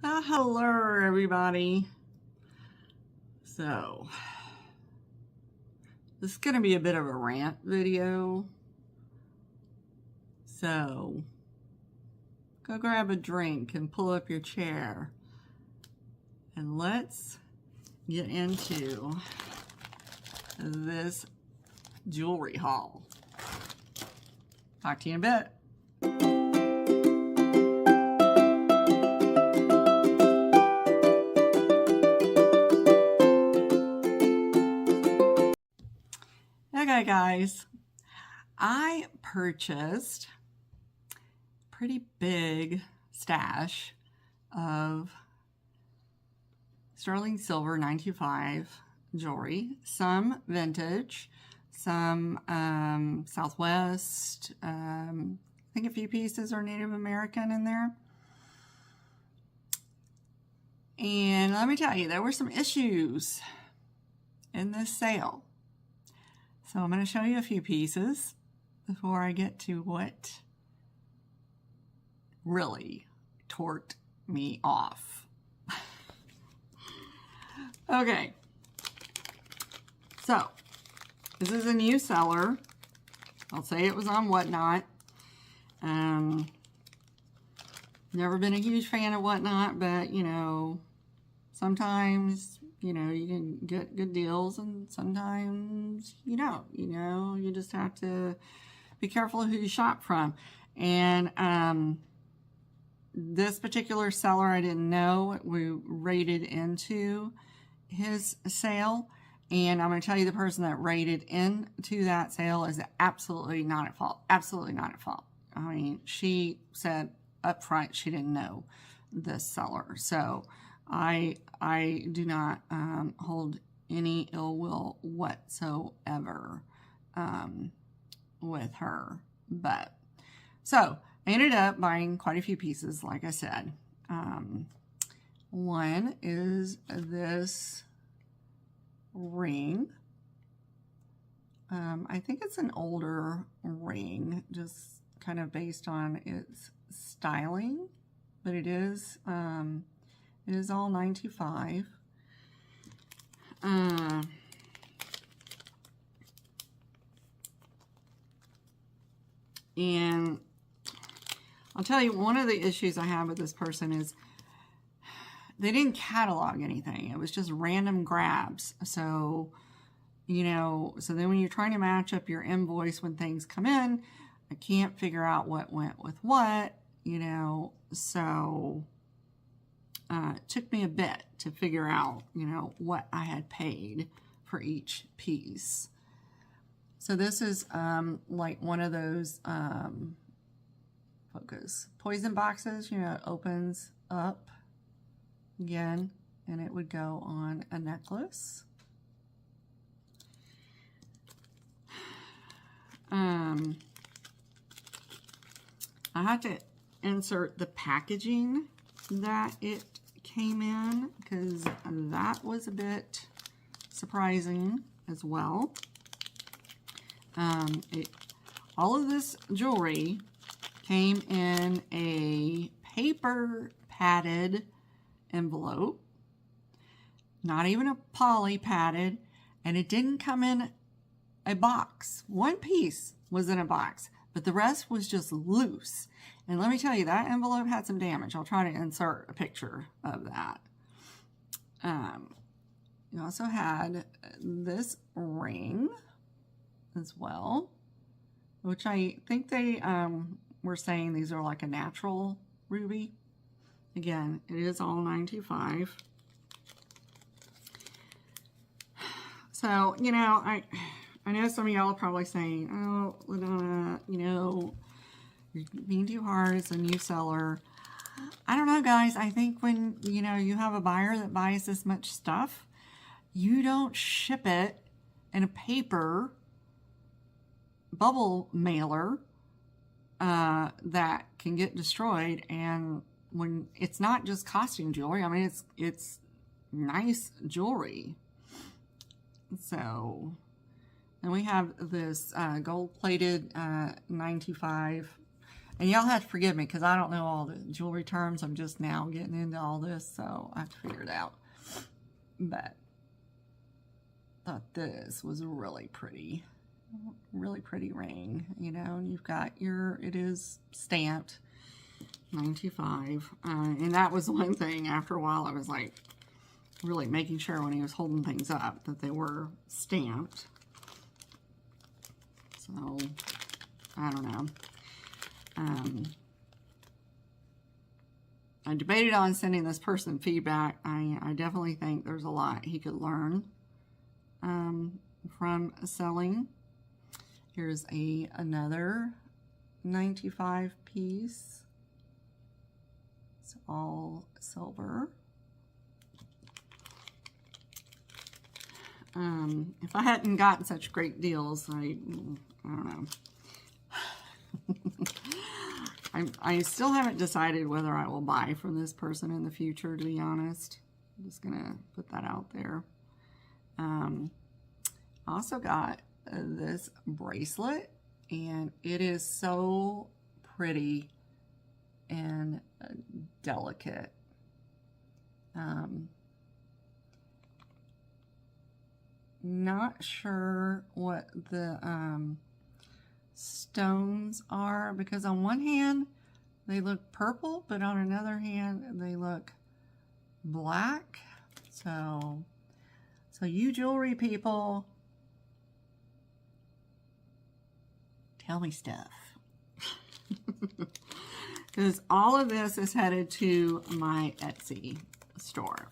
Hello, everybody. So, this is going to be a bit of a rant video. So, go grab a drink and pull up your chair. And let's get into this jewelry haul. Talk to you in a bit. Okay, guys, I purchased a pretty big stash of sterling silver 925 jewelry, some vintage, some Southwest, I think a few pieces are Native American in there. And let me tell you, there were some issues in this sale. So I'm going to show you a few pieces before I get to what really torqued me off. Okay. So this is a new seller. I'll say it was on Whatnot. Never been a huge fan of Whatnot, but you know, sometimes you can get good deals and sometimes you don't. You just have to be careful who you shop from. And this particular seller, I didn't know. We raided into his sale, and I'm going to tell you, the person that raided into that sale is absolutely not at fault. Absolutely not at fault. I mean, she said up front she didn't know this seller. So I do not hold any ill will whatsoever with her. But so I ended up buying quite a few pieces, like I said. One is this ring. I think it's an older ring, just kind of based on its styling, but it is all 925. And I'll tell you, one of the issues I have with this person is they didn't catalog anything. It was just random grabs. So, so then when you're trying to match up your invoice when things come in, I can't figure out what went with what, so it took me a bit to figure out, what I had paid for each piece. So this is like one of those focus poison boxes, it opens up again and it would go on a necklace. I had to insert the packaging that it came in because that was a bit surprising as well. All of this jewelry came in a paper padded envelope, not even a poly padded, and it didn't come in a box. One piece was in a box, but the rest was just loose. And let me tell you, that envelope had some damage. I'll try to insert a picture of that. You also had this ring as well, which I think they were saying these are like a natural ruby. Again, it is all 925. So, I know some of y'all are probably saying, oh, LaDonna, you're being too hard. It's a new seller. I don't know, guys. I think when, you have a buyer that buys this much stuff, you don't ship it in a paper bubble mailer that can get destroyed. And when it's not just costume jewelry, I mean, it's nice jewelry. So, and we have this gold-plated 925. And y'all have to forgive me because I don't know all the jewelry terms. I'm just now getting into all this, so I have to figure it out. But thought this was really pretty ring, you know. And you've got it is stamped 95, and that was one thing. After a while, I was like really making sure when he was holding things up that they were stamped. So I don't know. I debated on sending this person feedback. I definitely think there's a lot he could learn from selling. Here's another 95 piece. It's all silver. If I hadn't gotten such great deals, I don't know. I still haven't decided whether I will buy from this person in the future, to be honest. I'm just gonna put that out there. I also got this bracelet, and it is so pretty and delicate. Not sure what the stones are, because on one hand they look purple, but on another hand they look black. So you jewelry people, tell me stuff. Because all of this is headed to my Etsy store.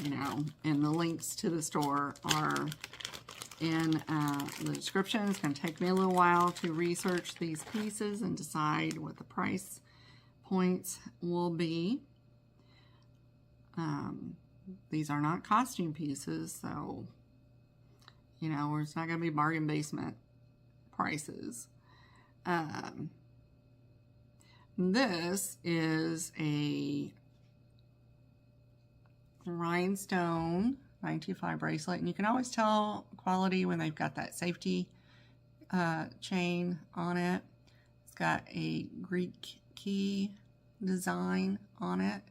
You know, and the links to the store are in the description. It's going to take me a little while to research these pieces and decide what the price points will be. These are not costume pieces, so, you know, it's not going to be bargain basement prices. This is a rhinestone 95 bracelet, and you can always tell quality when they've got that safety chain on it. It's got a Greek key design on it,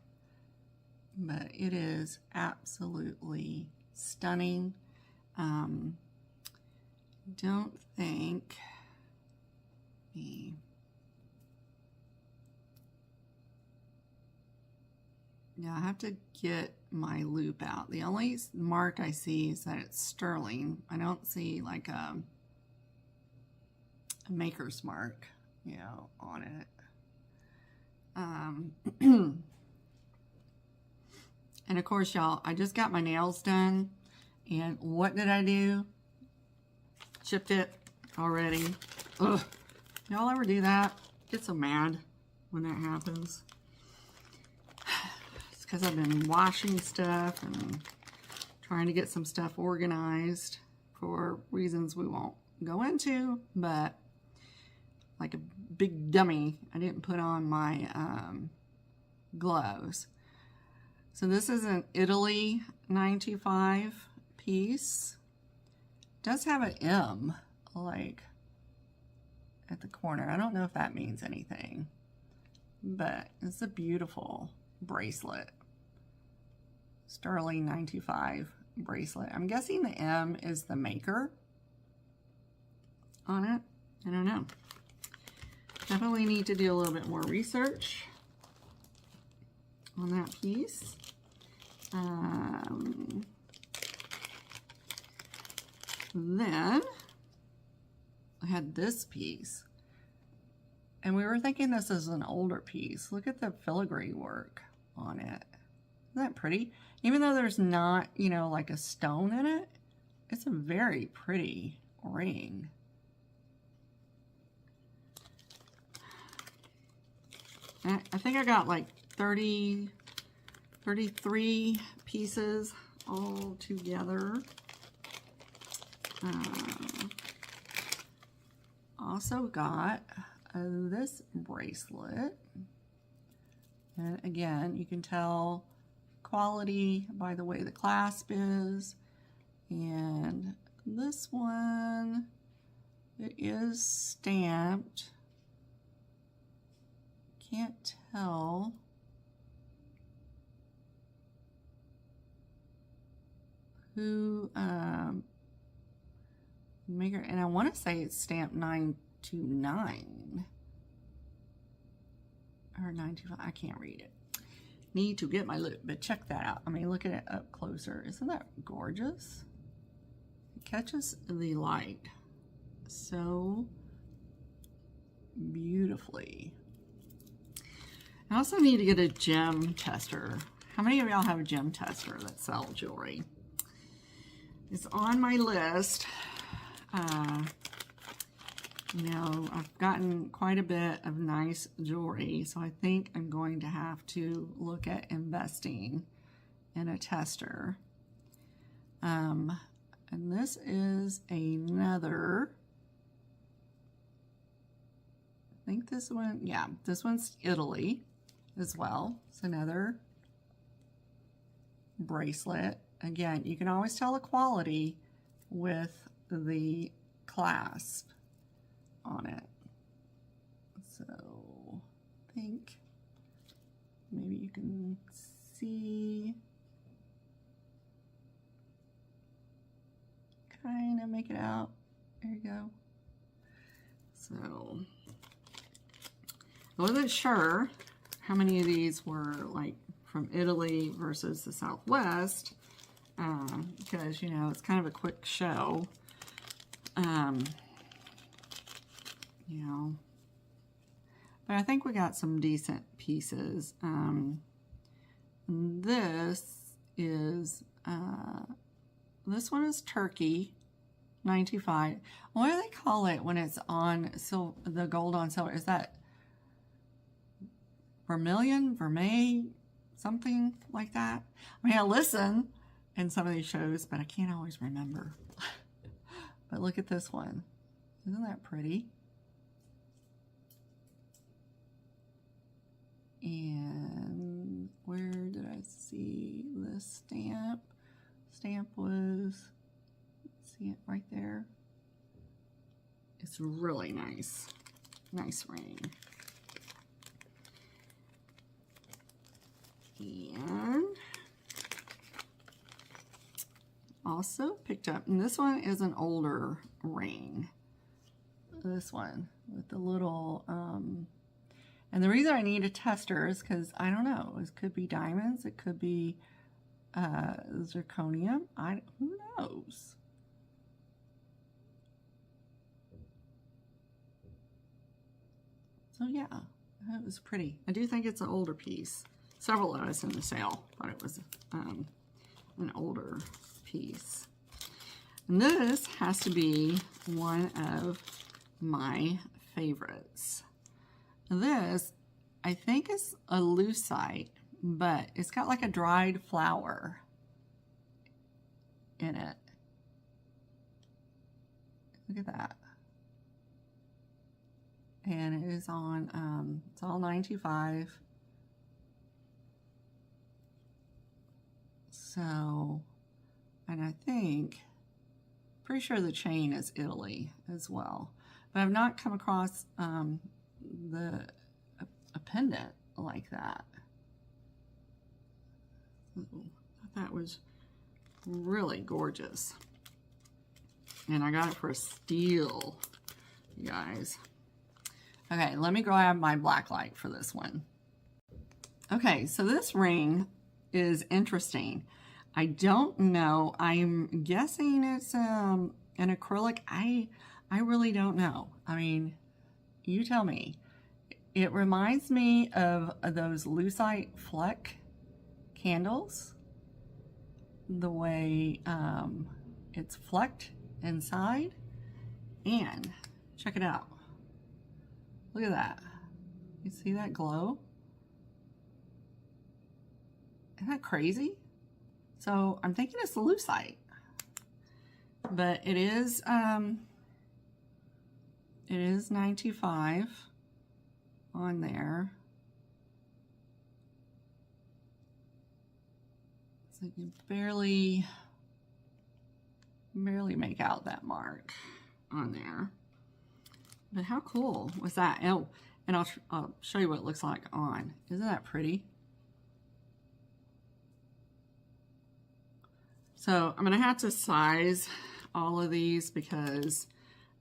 but it is absolutely stunning. Don't think I have to get my loop out. The only mark I see is that it's sterling. I don't see like a maker's mark, you know, on it. And of course, y'all, I just got my nails done, and what did I do? Chipped it already. Ugh. Y'all ever do that? Get so mad when that happens. It's because I've been washing stuff and trying to get some stuff organized for reasons we won't go into, but like a big dummy, I didn't put on my gloves. So this is an Italy 95 piece. It does have an M, like, at the corner. I don't know if that means anything, but it's a beautiful bracelet. Sterling 95 bracelet. I'm guessing the M is the maker on it. I don't know. Definitely need to do a little bit more research on that piece. Then I had this piece, and we were thinking this is an older piece. Look at the filigree work on it. Isn't that pretty? Even though there's not, you know, like a stone in it, it's a very pretty ring. I think I got like 33 pieces all together. Also got this bracelet, and again, you can tell quality by the way the clasp is. And this one It is stamped. Can't tell. Who maker, and I want to say it's stamped 929 or 925. I can't read it. Need to get my look, but check that out. I mean, look at it up closer. Isn't that gorgeous? It catches the light so beautifully. I also need to get a gem tester. How many of y'all have a gem tester that sells jewelry? It's on my list. You know, I've gotten quite a bit of nice jewelry, so I think I'm going to have to look at investing in a tester. And this is another, I think this one, yeah, this one's Italy as well. It's another bracelet. Again, you can always tell the quality with the clasp on it. So I think maybe you can see, kind of make it out. There you go. So I wasn't sure how many of these were like from Italy versus the Southwest, because, you know, it's kind of a quick show. You know, but I think we got some decent pieces. This is, this one is Turkey, 95. What do they call it when it's on the gold on silver? Is that vermilion, vermeil, something like that? I mean, I listen in some of these shows, but I can't always remember. But look at this one. Isn't that pretty? And where did I see this stamp? Stamp was, see it right there? It's really nice. Nice ring. And also picked up, and this one is an older ring. This one with the little, and the reason I need a tester is because I don't know, it could be diamonds, it could be zirconium, who knows? So yeah, it was pretty. I do think it's an older piece. Several of us in the sale thought it was an older piece. And this has to be one of my favorites. This, I think, is a lucite, but it's got like a dried flower in it. Look at that. And it is on, it's all 925. So, and I think, pretty sure the chain is Italy as well. But I've not come across a pendant like that. Ooh, I thought that was really gorgeous. And I got it for a steal, you guys. Okay, let me grab my black light for this one. Okay, so this ring is interesting. I don't know. I'm guessing it's an acrylic. I really don't know. I mean, you tell me. It reminds me of those lucite Fleck candles. The way it's flecked inside. And check it out. Look at that. You see that glow? Isn't that crazy? So I'm thinking it's lucite, but it is 925 on there. So you can barely make out that mark on there. But how cool was that? Oh, and I'll show you what it looks like on. Isn't that pretty? So I'm going to have to size all of these because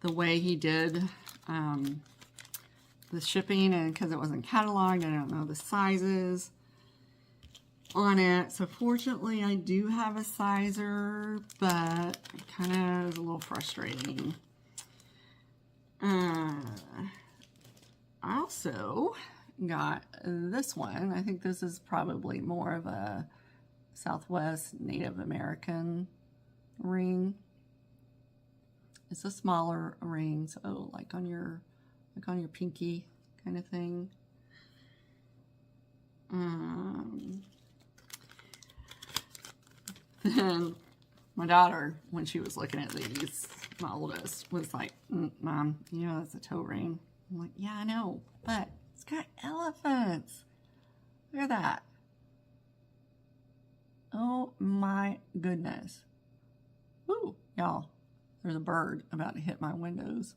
the way he did the shipping, and because it wasn't cataloged, I don't know the sizes on it. So fortunately I do have a sizer, but it kind of is a little frustrating. I also got this one. I think this is probably more of a Southwest Native American ring. It's a smaller ring, so like on your pinky kind of thing. Then my daughter, when she was looking at these, my oldest, was like, Mom, you know that's a toe ring. I'm like, yeah, I know, but it's got elephants. Look at that. Oh my goodness. Woo, y'all, there's a bird about to hit my windows.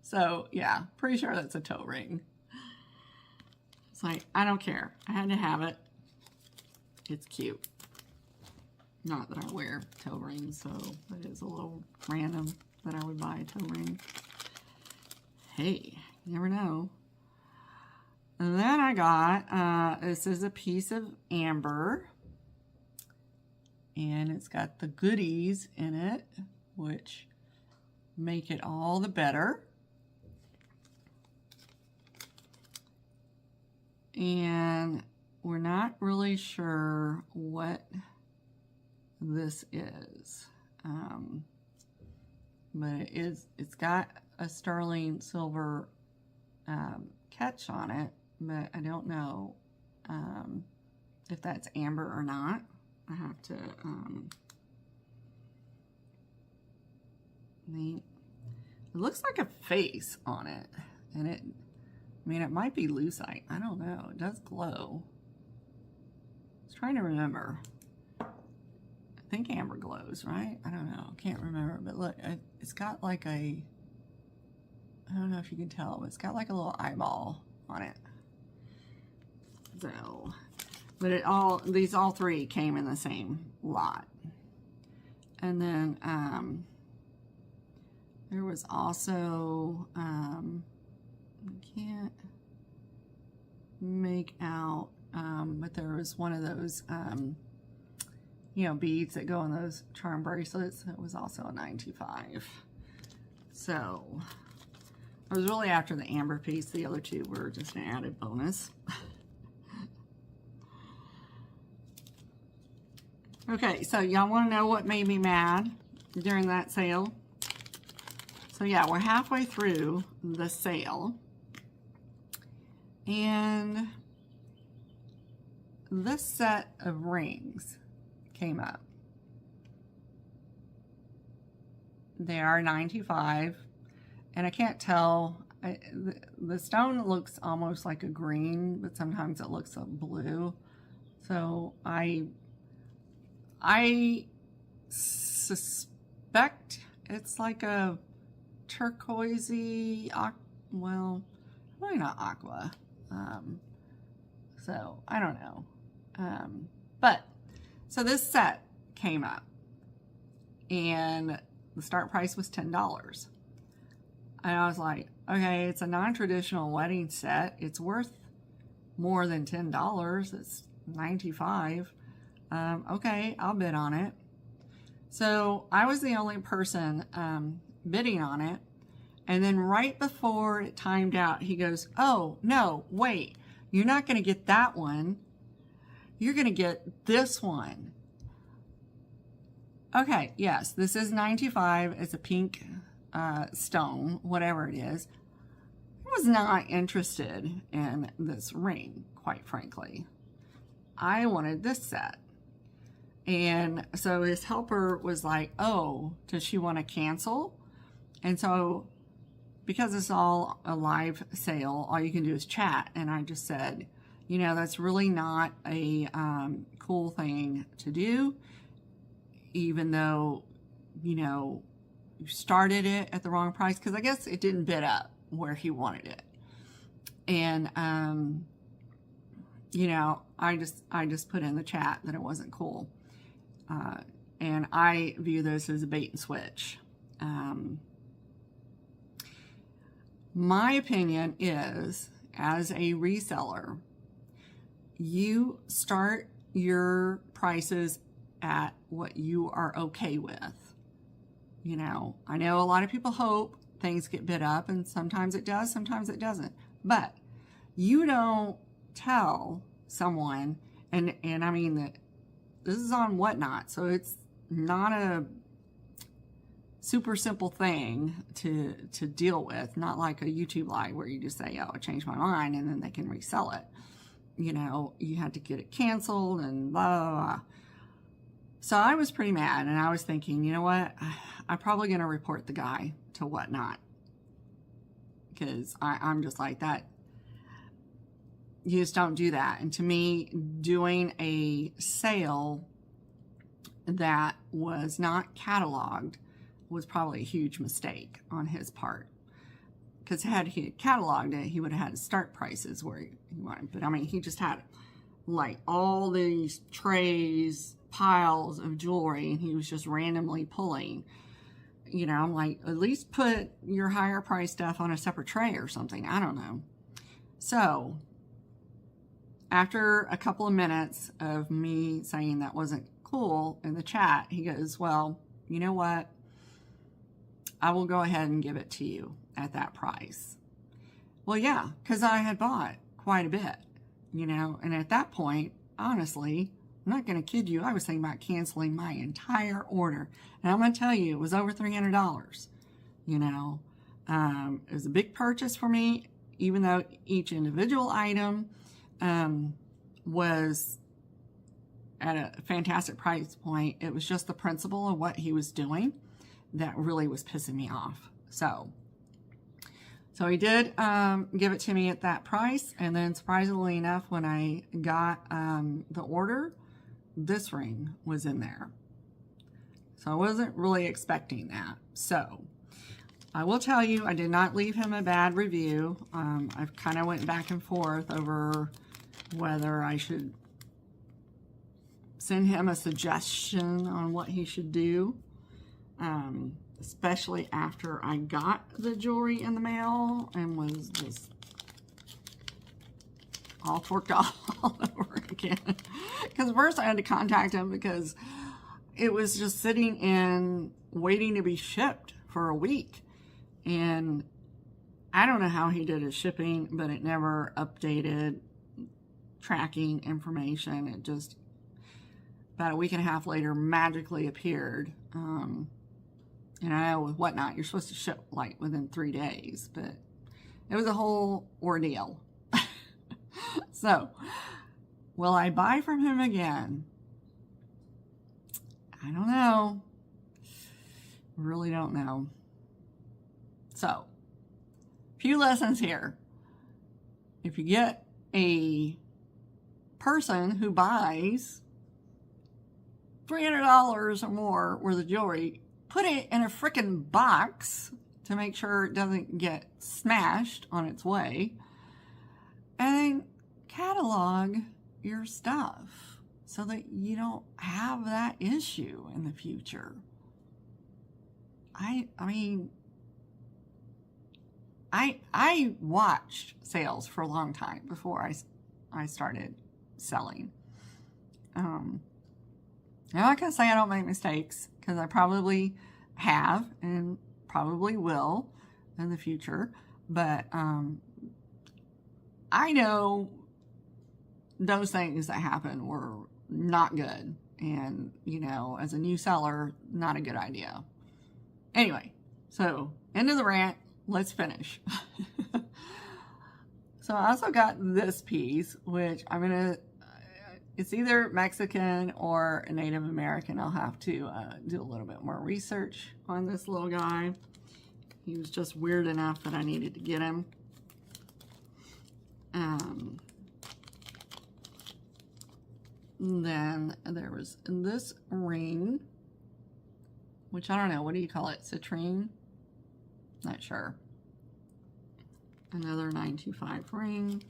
So yeah, pretty sure that's a toe ring. It's like, I don't care. I had to have it. It's cute. Not that I wear toe rings, so it is a little random that I would buy a toe ring. Hey, you never know. And then I got, this is a piece of amber. And it's got the goodies in it, which make it all the better. And we're not really sure what this is. But it's got a sterling silver catch on it, but I don't know if that's amber or not. I have to it looks like a face on it, and it might be lucite. I don't know. It does glow. I was trying to remember. I think amber glows, right? I don't know. I can't remember. But look, it's got like a, I don't know if you can tell, but it's got like a little eyeball on it. So, but these all three came in the same lot. And then there was also, I can't make out, but there was one of those, you know, beads that go in those charm bracelets. It was also a $9.25. So I was really after the amber piece. The other two were just an added bonus. Okay, so y'all want to know what made me mad during that sale? So yeah, we're halfway through the sale. And this set of rings came up. They are $9.25, and I can't tell. The stone looks almost like a green, but sometimes it looks a blue. So I suspect it's like a turquoisey, well, probably not aqua. So I don't know. But so this set came up, and the start price was $10. And I was like, okay, it's a non-traditional wedding set. It's worth more than $10. It's $9.95. Okay, I'll bid on it. So I was the only person bidding on it. And then right before it timed out, he goes, oh, no, wait, you're not going to get that one. You're going to get this one. Okay, yes, this is $9.25. It's a pink stone, whatever it is. I was not interested in this ring, quite frankly. I wanted this set. And so his helper was like, oh, does she want to cancel? And so because it's all a live sale, all you can do is chat. And I just said, you know, that's really not a cool thing to do, even though, you know, you started it at the wrong price, because I guess it didn't bid up where he wanted it. And, you know, I just put in the chat that it wasn't cool. And I view this as a bait and switch. My opinion is, as a reseller, you start your prices at what you are okay with. You know, I know a lot of people hope things get bid up, and sometimes it does, sometimes it doesn't. But you don't tell someone, and I mean that this is on Whatnot, so it's not a super simple thing to deal with, not like a YouTube live where you just say, oh, I changed my mind, and then they can resell it. You know, you had to get it canceled and blah, blah, blah. So I was pretty mad, and I was thinking, you know what, I'm probably going to report the guy to Whatnot, because I'm just like that. You just don't do that. And to me, doing a sale that was not cataloged was probably a huge mistake on his part. Because had he cataloged it, he would have had start prices where he wanted. But I mean, he just had like all these trays, piles of jewelry, and he was just randomly pulling. You know, I'm like, at least put your higher price stuff on a separate tray or something. I don't know. So after a couple of minutes of me saying that wasn't cool in the chat, he goes, well, you know what? I will go ahead and give it to you at that price. Well, yeah, because I had bought quite a bit, you know, and at that point, honestly, I'm not going to kid you, I was thinking about canceling my entire order. And I'm going to tell you, it was over $300, you know. It was a big purchase for me, even though each individual item was at a fantastic price point. It was just the principle of what he was doing that really was pissing me off. So he did give it to me at that price, and then surprisingly enough, when I got the order, this ring was in there. So I wasn't really expecting that. So I will tell you, I did not leave him a bad review. I've kind of went back and forth over whether I should send him a suggestion on what he should do. Especially after I got the jewelry in the mail and was just all torqued off all over again. Because first I had to contact him because it was just sitting in waiting to be shipped for a week. And I don't know how he did his shipping, but it never updated tracking information. It just, about a week and a half later, magically appeared. And I know with Whatnot, you're supposed to ship like within 3 days, but it was a whole ordeal. So, will I buy from him again? I don't know. Really don't know. So, few lessons here. If you get a person who buys $300 or more worth of jewelry, put it in a frickin' box to make sure it doesn't get smashed on its way, and then catalog your stuff so that you don't have that issue in the future. I mean, I watched sales for a long time before I started selling. I'm not going to say I don't make mistakes, because I probably have and probably will in the future. But I know those things that happened were not good. And, you know, as a new seller, not a good idea. Anyway, so end of the rant. Let's finish. So I also got this piece, which I'm going to... It's either Mexican or Native American. I'll have to do a little bit more research on this little guy. He was just weird enough that I needed to get him. Then there was this ring which I don't know. What do you call it? Citrine? Not sure. Another 925 ring.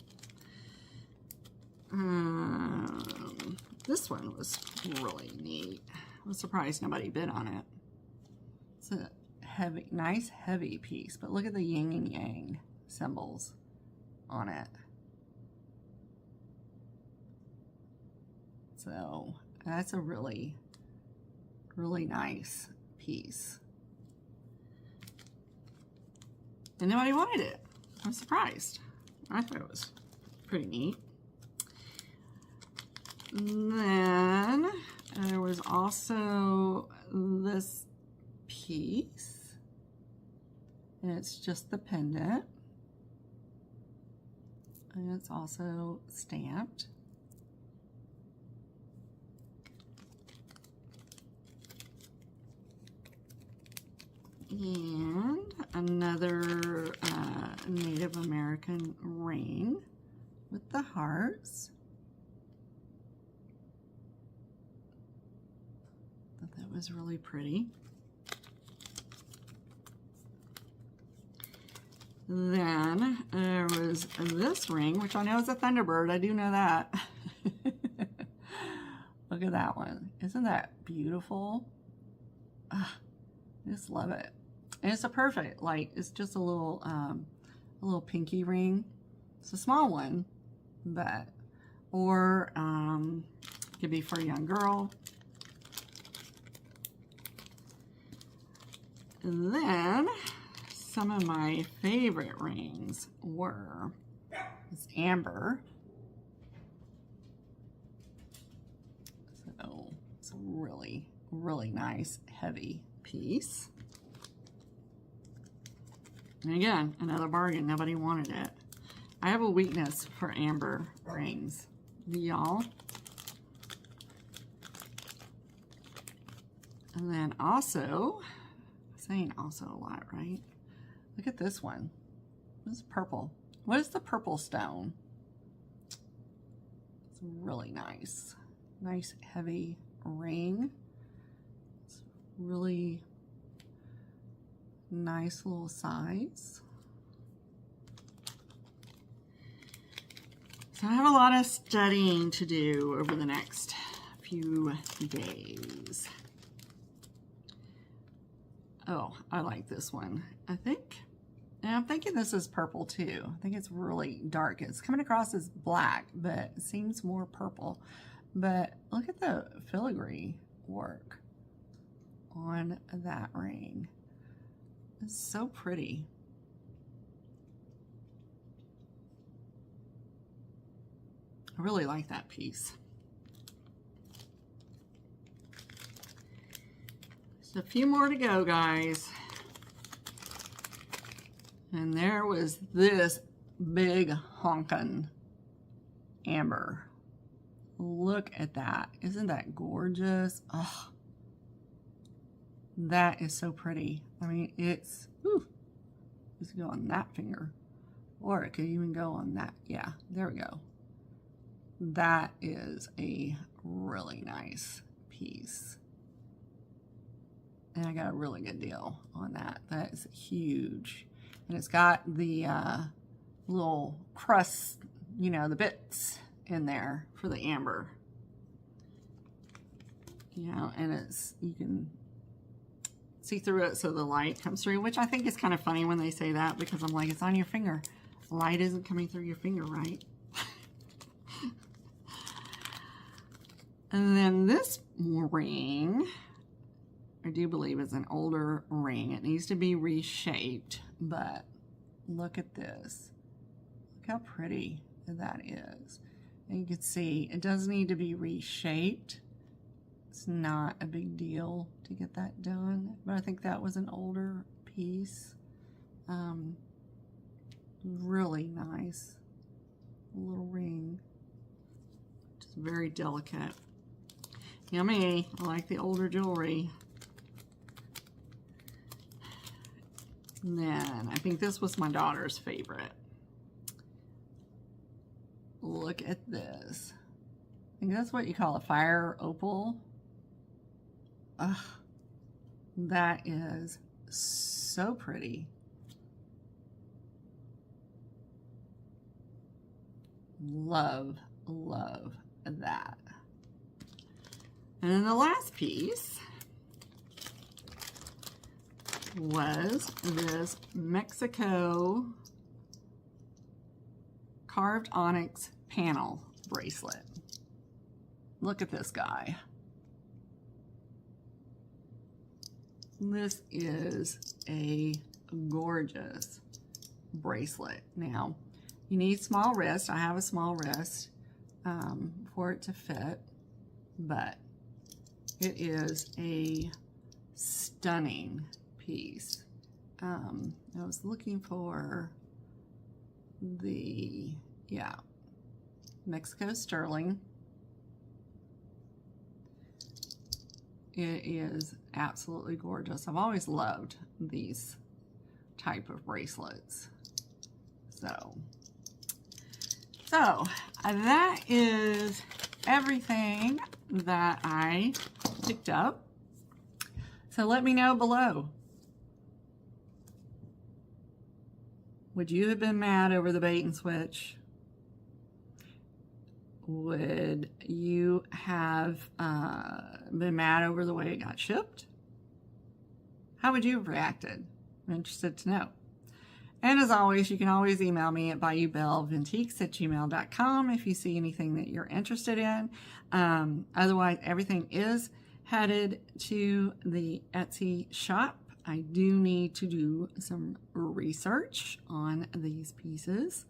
This one was really neat. I was surprised nobody bid on it. It's a heavy, nice heavy piece, but look at the yin and yang symbols on it. So that's a really, really nice piece. And nobody wanted it. I'm surprised. I thought it was pretty neat. And then there was also this piece, and it's just the pendant, and it's also stamped. And another Native American ring with the hearts. Thought that was really pretty. Then there was this ring, which I know is a Thunderbird. I do know that. Look at that one. Isn't that beautiful? I just love it. And it's a perfect, like, it's just a little pinky ring. It's a small one, but, or it could be for a young girl. And then some of my favorite rings were this amber. So it's a really, really nice heavy piece. And again, another bargain. Nobody wanted it. I have a weakness for amber rings. Do y'all? And then also, I'm saying also a lot, right? Look at this one. This is purple. What is the purple stone? It's really nice. Nice heavy ring. It's really nice little size. So I have a lot of studying to do over the next few days. Oh, I like this one. I think, and I'm thinking this is purple too. I think it's really dark. It's coming across as black, but it seems more purple. But look at the filigree work on that ring. It's so pretty. I really like that piece. Just a few more to go, guys. And there was this big honkin' amber. Look at that. Isn't that gorgeous? Oh, that is so pretty. I mean, it's, ooh, it's go on that finger. Or it could even go on that. Yeah, there we go. That is a really nice piece. And I got a really good deal on that. That is huge. And it's got the little crust, you know, the bits in there for the amber. You know, and it's, you can see through it so the light comes through, which I think is kind of funny when they say that, because I'm like, it's on your finger. The light isn't coming through your finger, right? And then this ring, I do believe is an older ring. It needs to be reshaped, but look at this. Look how pretty that is. And you can see it does need to be reshaped. It's not a big deal to get that done, but I think that was an older piece. Really nice little ring. Just very delicate. Yummy. I like the older jewelry. And then I think this was my daughter's favorite. Look at this. I think that's what you call a fire opal. Ugh. That is so pretty. Love, love that. And then the last piece was this Mexico carved onyx panel bracelet. Look at this guy. This is a gorgeous bracelet. Now, you need small wrist. I have a small wrist for it to fit, but it is a stunning piece. I was looking for the, yeah, Mexico sterling. It is absolutely gorgeous. I've always loved these type of bracelets. So that is everything that I picked up. So let me know below. Would you have been mad over the bait and switch? Would you have been mad over the way it got shipped? How would you have reacted? I'm interested to know. And as always, you can always email me at bayoubellevantiques@gmail.com if you see anything that you're interested in. Otherwise, everything is headed to the Etsy shop. I do need to do some research on these pieces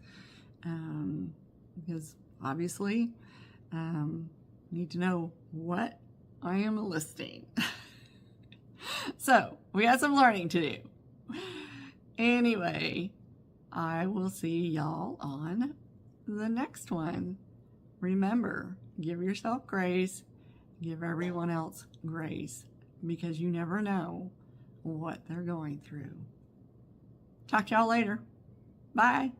because obviously need to know what I am listing. So we got some learning to do. Anyway, I will see y'all on the next one. Remember, give yourself grace, give everyone else grace, because you never know what they're going through. Talk to y'all later. Bye.